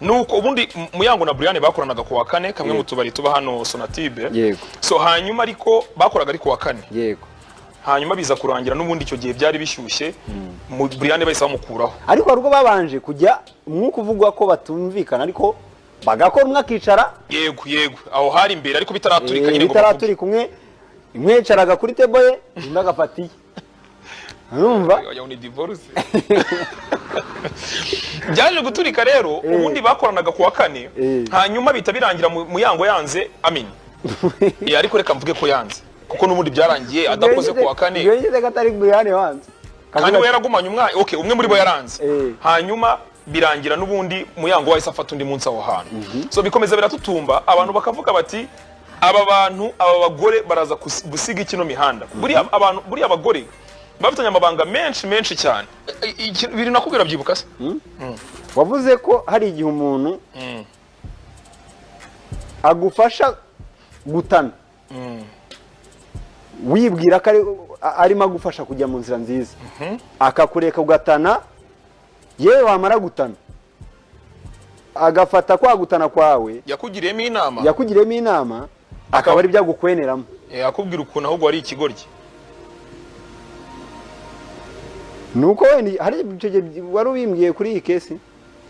nuko ubundi Muyango na Brian bakoranaga ku wa kane kamwe mu tubari tuba hano Sonatibe yego so hanyuma ariko bakoraga ari ku wa kane yego hanyuma biza kurangira n'ubundi icyo gihe byari bishyushye mu Brian bahise bamukuraho ariko arwo babanje kujya umwuka uvugwa ko batumvikana ariko bagakora umwe akicara yego aho hari imbere ariko bitaraturika nyine ngo bitaraturika umwe yicaraga kuri tebo ye undi agafatiye urumva oya ni divorce byaje guturika rero ubundi bakoranaga ku wa kane hanyuma bita birangira Muyango yanze amin ariko reka mvuge ko yanze kuko n'ubundi byarangiye adakoze ku wa kane yongeze gatari Brian wanze kandi we yaragumanye umwe muri bo yaranze hanyuma birangira n'ubundi Muyango wahise afata undi munsi aho hantu so bikomeza biratutumba abantu bakavuga bati aba bagore baraza gusiga ikino mihanda buri abagore bafitanye amabanga menshi cyane biri nakubwira byibuka se wavuze ko hari igihe umuntu agufasha gutana wibwira ko arimo agufasha kujya mu nzira nziza akakureka ugatana yewe wamara gutana agafata kwa gutana kwawe yakugiriyemo inama akaba ari byagukweneramo akubwira ukuntu ahubwo ari ikigoryi nuko hari wari ubimbwiye kuri iyi kesi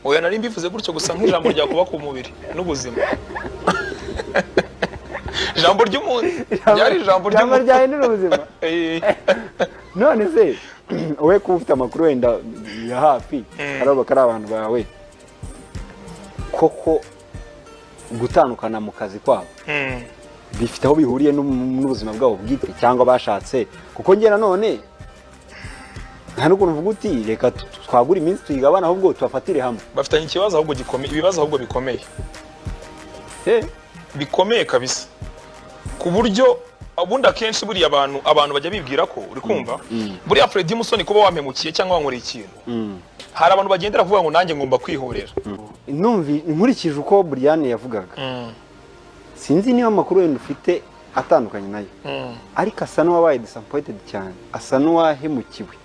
oya nari mbivuze gutyo gusa nk'ijambo rya kuba ku mubiri n'ubuzima ijambo ry'umuntu ryari ijambo ryahindura ubuzima none se wowe kuba ufite amakuru wenda ya hafi araba kari abantu bawe koko gutandukana mu kazi kwabo bifite aho bihuriye n'ubuzima bwabo bwite cyangwa bashatse kuko njye nanone nta n'ukuntu uvuga uti reka twagura iminsi tuyigabana ahubwo tubafatire hamwe bafitanye ikibazo ahubwo gikomeye ibibazo ahubwo bikomeye bikomeye kabisa ku buryo ubundi akenshi buriya abantu bajya bibwira ko uri kumva buriya Freddy Musoni kuba wampemukiye cyangwa wankoreye ikintu hari abantu bagendera kuvuga ngo nanjye ngomba kwihorera nkurikije uko Brian yavugaga sinzi niba amakuru wenda ufite atandukanye nayo ariko asa n'uwabaye disappointed cyane asa n'uwahemukiwe